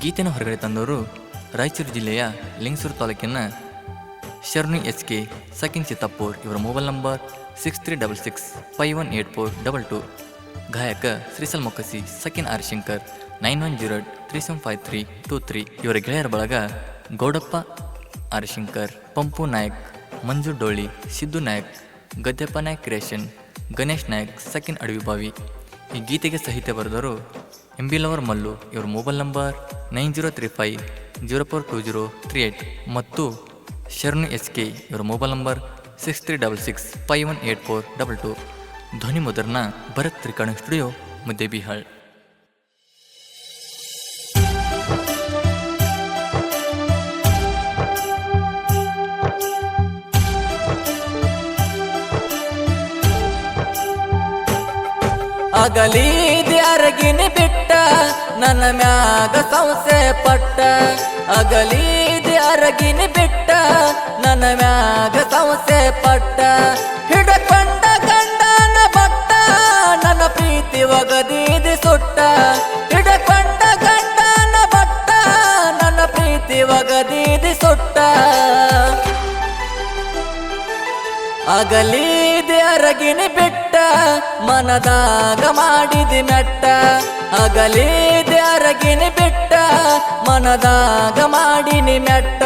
ಗೀತೆಯನ್ನು ಹೊರಗಡೆ ತಂದವರು ರಾಯಚೂರು ಜಿಲ್ಲೆಯ ಲಿಂಗಸೂರು ತಾಲೂಕಿನ ಶರ್ಣಿ SK ಸಕಿನ್ ಚಿತ್ತಾಪುರ್. ಇವರ ಮೊಬೈಲ್ ನಂಬರ್ 6366518422. ಗಾಯಕ ಶ್ರೀಸಲ್ ಮೊಕ್ಕಸಿ, ಸಕಿನ್ ಆರ್ ಶಂಕರ್ 9108375323. ಇವರ ಗೆಳೆಯರ ಬಳಗ ಗೌಡಪ್ಪ ಆರ್ ಶಂಕರ್, ಪಂಪು ನಾಯಕ್, ಮಂಜು ಡೋಳಿ, ಸಿದ್ದು ನಾಯಕ್, ಗದ್ದೆಪ್ಪ ನಾಯಕ್ ಕ್ರಿಯೇಷನ್, ಗಣೇಶ್ ನಾಯಕ್, ಸಕಿನ್ ಅಡವಿಬಾವಿ. ಈ ಗೀತೆಗೆ ಸಾಹಿತ್ಯ ಬರೆದವರು ಎಂಬಿಲವರ್ ಮಲ್ಲು. ಇವರ ಮೊಬೈಲ್ ನಂಬರ್ 9035042038 ಮತ್ತು ಶರ್ಣಿ SK ಇವರ ಮೊಬೈಲ್ ನಂಬರ್ 6366518422. ಧ್ವನಿ ಮುದ್ರಣ ಭರತ್ ತ್ರಿಕಾಣ ಸ್ಟುಡಿಯೋ, ಮುದ್ದೇಬಿಹಾಳ್. ಅಗಲೀದಿ ಅರಗಿನಿ ಬಿಟ್ಟ ನನ್ನ ಮ್ಯಾಗ ಸಂಸೆ ಪಟ್ಟ. ಅಗಲೀದಿ ಅರಗಿನಿ ಬಿಟ್ಟ ನನ್ನ ಮ್ಯಾಗ ಸಂಸೆ ಪಟ್ಟ. ಹಿಡಕೊಂಡ ಗಂಡನ ಬಟ್ಟ ನನ್ನ ಪ್ರೀತಿ ಒಗದೀದಿ ಸುಟ್ಟ. ಹಿಡಕೊಂಡ ಗಂಡನ ಬಟ್ಟ ನನ್ನ ಪ್ರೀತಿ ಒಗದೀದಿ ಸುಟ್ಟ. ಅಗಲೀದಿ ಅರಗಿನಿ ಬಿಟ್ಟ ಮನದಾಗ ಮಾಡಿದಿ ಮೆಟ್ಟ. ಅಗಲೀದಿ ಅರಗಿನಿ ಬಿಟ್ಟ ಮನದಾಗ ಮಾಡಿನಿ ಮೆಟ್ಟ.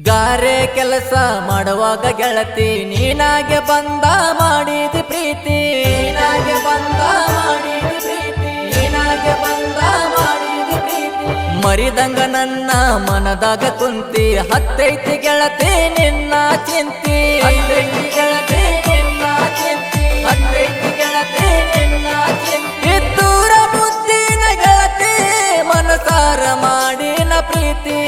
ಗಾರೆ ಕೆಲಸ ಮಾಡುವಾಗ ಗೆಳತಿ ನೀನಾಗೆ ಬಂದ ಮಾಡಿದಿ ಪ್ರೀತಿ. ನೀನಾಗೆ ಬಂದ ಮಾಡಿದಿ ಪ್ರೀತಿ. ನೀನಾಗೆ ಬಂದ ಮಾಡಿದಿ ಪ್ರೀತಿ. ಮರಿದಂಗ ನನ್ನ ಮನದಾಗ ಕುಂತಿ ಹತ್ತೈತಿ ಗೆಳತಿ ನಿನ್ನ ಚಿಂತಿ. ಹತ್ತೈತಿ ಗೆಳತಿ ನಿನ್ನ ಚಿಂತಿ. ಹತ್ತೈತಿ ಗೆಳತಿ ನಿನ್ನ ಚಿಂತಿ. ಇದ್ದೂರ ಮುದ್ದಿನ ಗೆಳತಿ ಮನಸಾರ ಮಾಡಿನ ಪ್ರೀತಿ.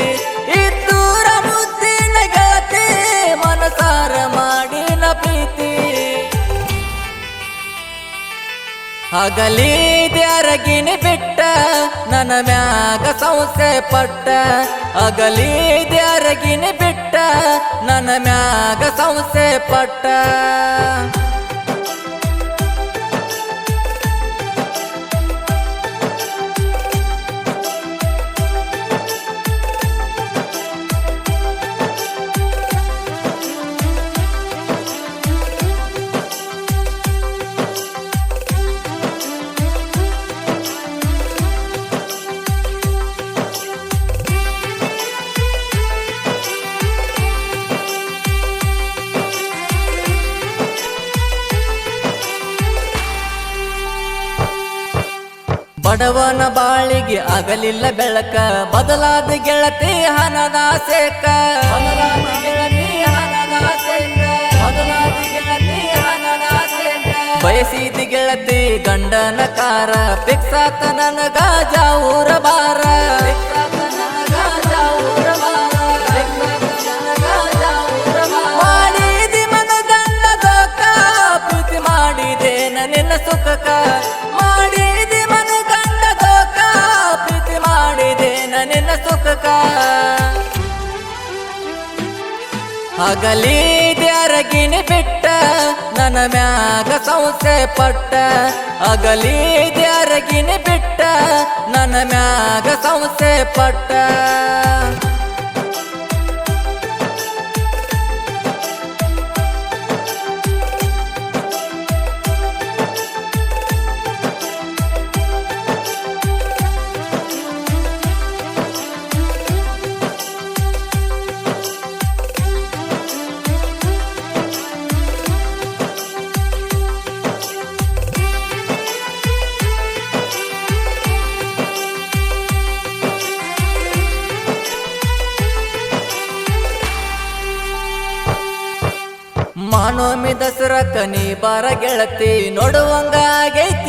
ಇದ್ದೂರ ಮುದ್ದಿನ ಗೆಳತಿ ಮನಸಾರ ಮಾಡಿನ ಪ್ರೀತಿ. ಅಗಲೀದಿ ಅರಗಿನಿ ಬಿಟ್ಟ ನನ್ನ ಮ್ಯಾಗ ಸಂಸೆ ಪಟ್ಟ. ಅಗಲೀದಿ ಅರಗಿನಿ ಬಿಟ್ಟ ನನ್ನ ಮ್ಯಾಗ ಸಂಸೆ ಪಟ್ಟ. ಬಡವನ ಬಾಳಿಗೆ ಆಗಲಿಲ್ಲ ಬೆಳಕ ಬದಲಾದ ಗೆಳತಿ ಹಣದ ಸೇಕ. ಬದಲಾದ ಗೆಳತಿ ಹಣದ ಸೇಕ. ಬದಲಾದ ಗೆಳತಿ ಹಣದ ಸೇಕ. ಬಯಸಿದ ಗೆಳತಿ ಗಂಡನ ಕಾರ ಪಿಕ್ಸಾತ ನನಗ ಜಾವೂರ ಬಾರ. ಮಾಡಿದಿ ಮನ ಗಂಡ ದೋಕ ಪ್ರೀತಿ ಮಾಡಿದೆ ನಿನ್ನ ಸುಖಕ. ಮಾಡಿದಿ ಮನ ಗಂಡ ದೋಕ ಪ್ರೀತಿ ಮಾಡಿದೆ ನಿನ್ನ ಸುಖಕ. ಅಗಲೀದಿ ಅರಗಿನಿ ಬಿಟ್ಟ ನನ್ನ ಮ್ಯಾಗ ಸಂಸೆ ಪಟ್ಟ. ಅಗಲೀದಿ ಅರಗಿನಿ ಬಿಟ್ಟ ನನ್ನ ಮ್ಯಾಗ ಸಂಸೆ ಪಟ್ಟ. ಮಾನೋಮಿ ದಸರಕ್ಕ ನೀ ಬಾರ ಗೆಳತಿ ನೋಡುವಂಗ ಆಗೈತಿ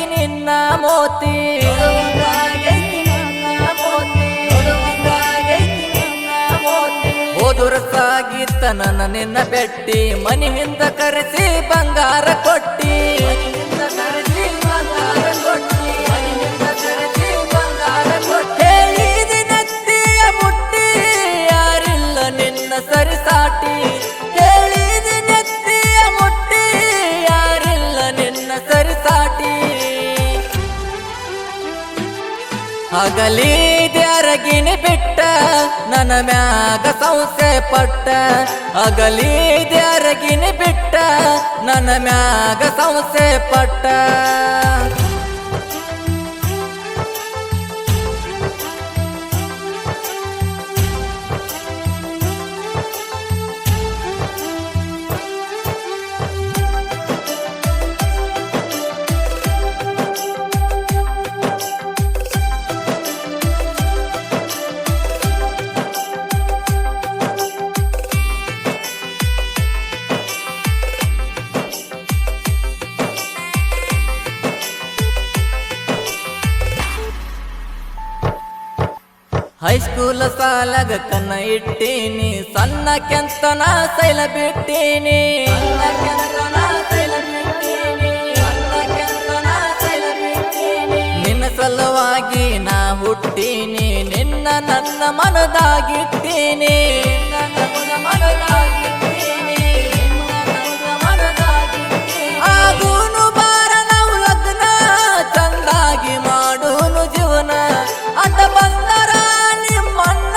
ನನ್ನ ನಿನ್ನ ಬೆಟ್ಟಿ ಮನಿ ಹಿಂದ ಕರೆಸಿ ಬಂಗಾರ ಕೊಟ್ಟಿ ಹೇಳಿದಿ ನೆತ್ತಿಯ ಮುಟ್ಟಿ ಯಾರಿಲ್ಲ ನಿನ್ನ ಸರಿಸಾಟಿ ಹೇಳಿದಿ ನೆತ್ತಿಯ ಮುಟ್ಟಿ ಯಾರಿಲ್ಲ ನಿನ್ನ ಸರಿಸಾಟಿ ಅಗಲಿದೆ ಅರಗಿನಿ ಬಿಟ್ಟ ನನ್ನ ಮ್ಯಾಗ ಸಂಸೆ ಪಟ್ಟ ಅಗಲಿದೆ ಅರಗಿನಿ ಬಿಟ್ಟ ನನ್ನ ಮ್ಯಾಗ ಸಂಸೆ ಪಟ್ಟ ಹೈಸ್ಕೂಲ್ ಸಾಲಾಗ ಕನ್ನ ಇಟ್ಟೀನಿ ಸಣ್ಣ ಕೆಂತನ ಸೈಲ ಬಿಟ್ಟೀನಿ ನಿನ್ನ ಸಲುವಾಗಿ ನಾ ಹುಟ್ಟೀನಿ ನಿನ್ನ ನನ್ನ ಮನದಾಗಿಟ್ಟೀನಿ ಆಗೂನು ಬಾರ ನಾವು ಲಗ್ನ ಚಂದಾಗಿ ಮಾಡೂನು ಜೀವನ ಅಡ್ಡ ಬಂದರ ನಿಮ್ಮನ್ನ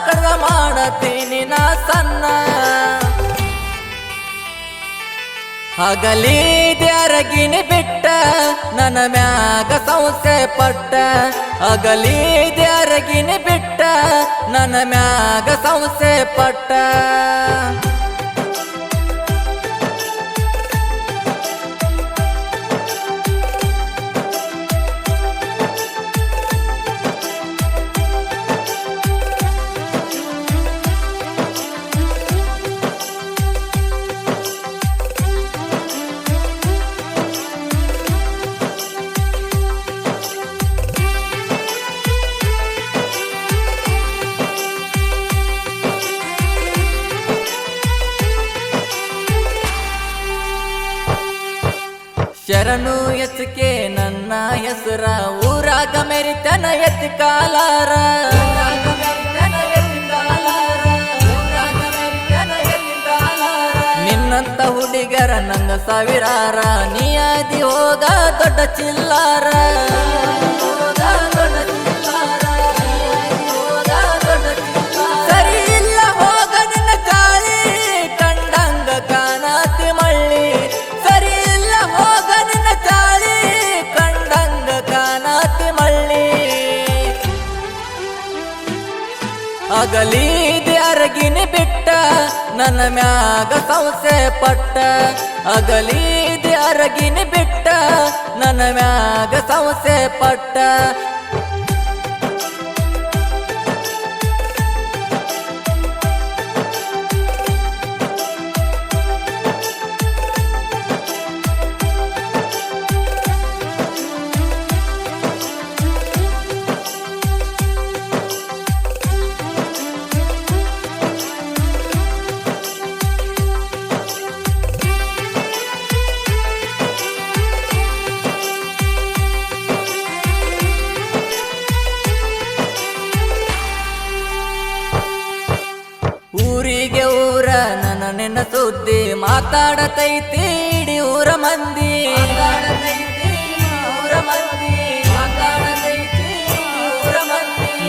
ಕಡ್ದ ಮಾಡತೀನಿ ನಾ ಸಣ್ಣ ಅಗಲಿದೆ ಅರಗಿನಿ ಬಿಟ್ಟ ನನ್ನ ಮ್ಯಾಗ ಸಂಸೆ ಪಟ್ಟ ಅಗಲಿದೆ ಅರಗಿನಿ ಬಿಟ್ಟ ನನ್ನ ಮ್ಯಾಗ ಸಂಸೆ ಪಟ್ಟ ಶರಣು ಎಚ್ಚಕೆ ನನ್ನ ಹೆಸರ ಊರಾಗ ಮೆರಿತನ ಎತ್ತಿ ಕಾಲಾರ ನಿನ್ನಂತ ಹುಡುಗರ ನಂಗ ಸಾವಿರಾರ ನೀಯಾದಿ ಹೋಗ ದೊಡ್ಡ ಚಿಲ್ಲಾರ ಸರಿ ಇಲ್ಲ ಹೋಗ ನಿನ್ನ ಗಾಳಿ ಕಂಡಂಗ ಕಾಣತಿ ಮಳ್ಳಿ ಸರಿ ಇಲ್ಲ ಹೋಗ ನಿನ್ನ ಚಾಳಿ ಕಂಡಂಗ ಕಾಣತಿ ಮಳ್ಳಿ ಅಗಲಿದೆ ಅರಗಿನಿ ಬಿಟ್ಟ ನನ್ನ ಮ್ಯಾಗ ಸಂಸೆ ಪಟ್ಟ ಅಗಲಿದೆ ಅರಗಿನಿ ಬಿಟ್ಟ ನನ್ನ ಮ್ಯಾಗ ಸಂಸೆ ಪಟ್ಟ ಊರಿಗೆ ಊರ ನನ್ನ ನಿನ್ನ ಸುದ್ದಿ ಮಾತಾಡತೈತಿ ಇಡೀ ಊರ ಮಂದಿ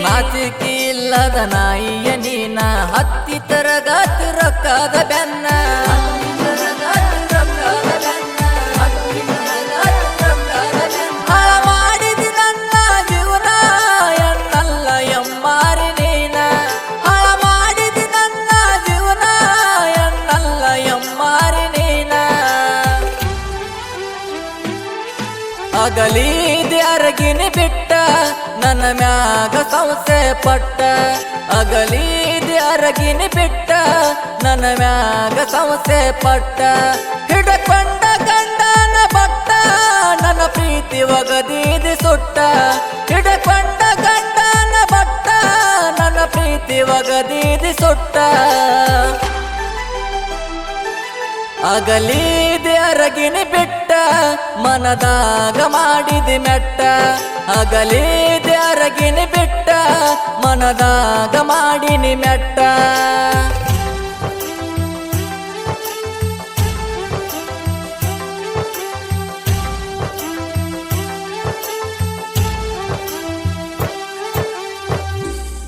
ನಾಚಿಕೆ ಇಲ್ಲದ ನಾಯಿಯ ನೀನ ಹತ್ತಿ ತರಗತಿ ರೊಕ್ಕದ ಬೆನ್ನ ಹಾಳ ಮಾಡಿದಿ ನನ್ನ ಜೀವನ ಎನ್ನಲ್ಲ ಎಮ್ಮಾರಿ ನೀನ ಹಾಳ ಮಾಡಿದಿ ನನ್ನ ಜೀವನ ಎನ್ನಲ್ಲ ಎಮ್ಮಾರಿ ನೀನ ಅಗಲಿದೆ ಅರಗಿನಿ ಬಿಟ್ಟ ನನ್ನ ಮ್ಯಾಗ ಸಂಸೆ ಪಟ್ಟ ಅಗಲಿದೆ ಅರಗಿನಿ ಬಿಟ್ಟ ನನ್ನ ಮ್ಯಾಗ ಸಂಸೆ ಪಟ್ಟ ಹಿಡಕೊಂಡ ಗಂಡನ ಬಟ್ಟ ನನ್ನ ಪ್ರೀತಿ ಒಗದಿದೆ ಸುಟ್ಟ ಹಿಡಕೊಂಡ ಗಂಡನ ಬಟ್ಟ ನನ್ನ ಪ್ರೀತಿ ಒಗದಿದೆ ಸುಟ್ಟ ಅಗಲಿದೆ ಅರಗಿನಿ ಬಿಟ್ಟ ಮನದಾಗ ಮಾಡಿದೆ ಮೆಟ್ಟ ಅಗಲಿದೆ ಅರಗಿನಿ ಬಿಟ್ಟ ಮನದಾಗ ಮಾಡಿನಿ ಮೆಟ್ಟ